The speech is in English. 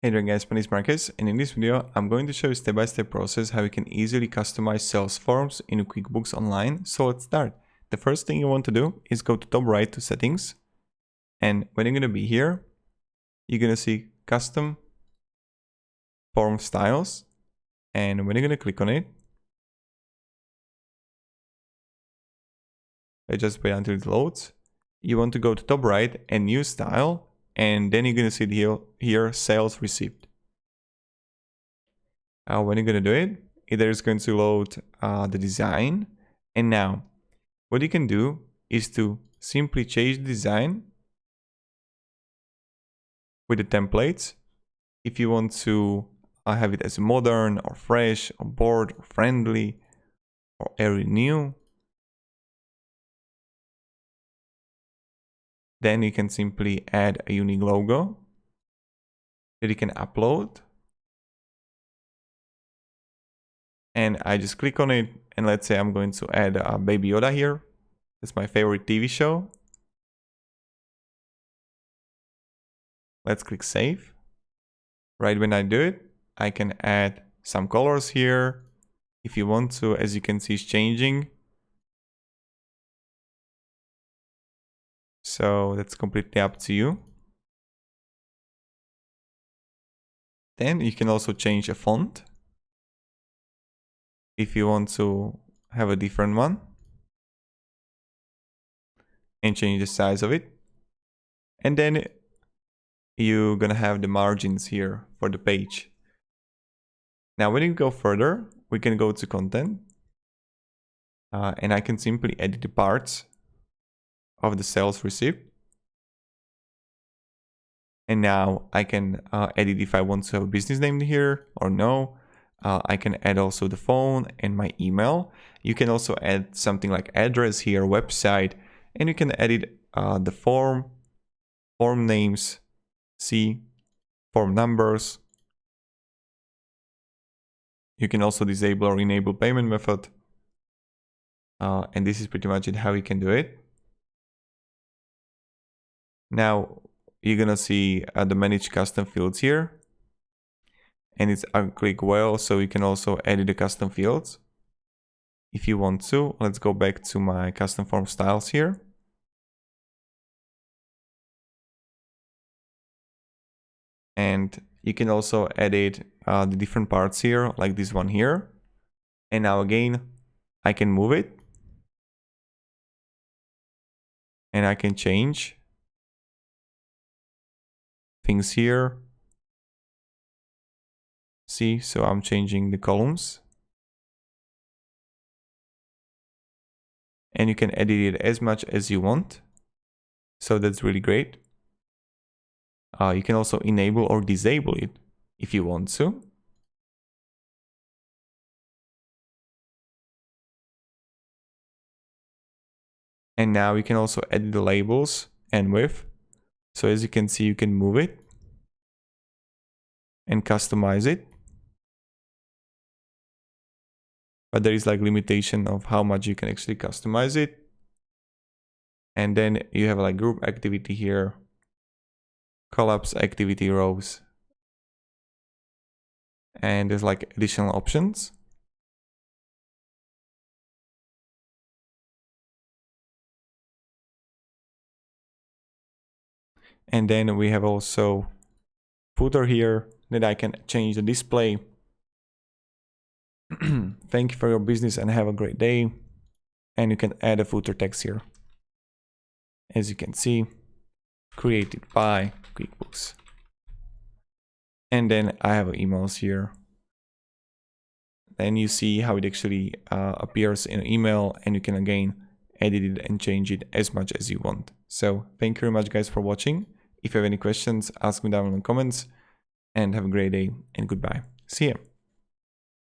Hey there guys, my name is Marcus, and in this video I'm going to show you step-by-step process how you can easily customize sales forms in Quickbooks Online. So let's start. The first thing you want to do is go to top right to settings, and when you're going to be here, you're going to see custom form styles, and when you're going to click on it, just wait until it loads. You want to go to top right and new style, and then you're going to see here sales received. When you're going to do it, either it's going to load the design, and now what you can do is to simply change the design with the templates. If you want to have it as modern or fresh or bold or friendly or airy new, then you can simply add a unique logo that you can upload. And I just click on it, and let's say I'm going to add a Baby Yoda here. It's my favorite TV show. Let's click save. Right when I do it, I can add some colors here. If you want to, as you can see, it's changing. So that's completely up to you. Then you can also change a font if you want to have a different one, and change the size of it. And then you're gonna have the margins here for the page. Now when you go further, we can go to content, and I can simply edit the parts of the sales receipt. And now I can edit if I want to have a business name here or no. I can add also the phone and my email. You can also add something like address here, website, and you can edit the form names, form numbers. You can also disable or enable payment method. And this is pretty much it, how you can do it. Now you're gonna see the manage custom fields here. And it's click well, so you can also edit the custom fields if you want to. Let's go back to my custom form styles here. And you can edit the different parts here, like this one here. And now again, I can move it. And I can change things here. See, so I'm changing the columns. And you can edit it as much as you want. So that's really great. You can also enable or disable it if you want to. And now you can also edit the labels and width. So as you can see, you can move it and customize it. But there is like limitation of how much you can actually customize it. And then you have like group activity here, collapse activity rows. And there's like additional options. And then we have also footer here that I can change the display. Thank you for your business and have a great day. And you can add a footer text here. As you can see, created by Quickbooks. And then I have emails here. Then you see how it actually appears in an email, and you can again edit it and change it as much as you want. So thank you very much guys for watching. If you have any questions, ask me down in the comments, and have a great day and goodbye. See ya.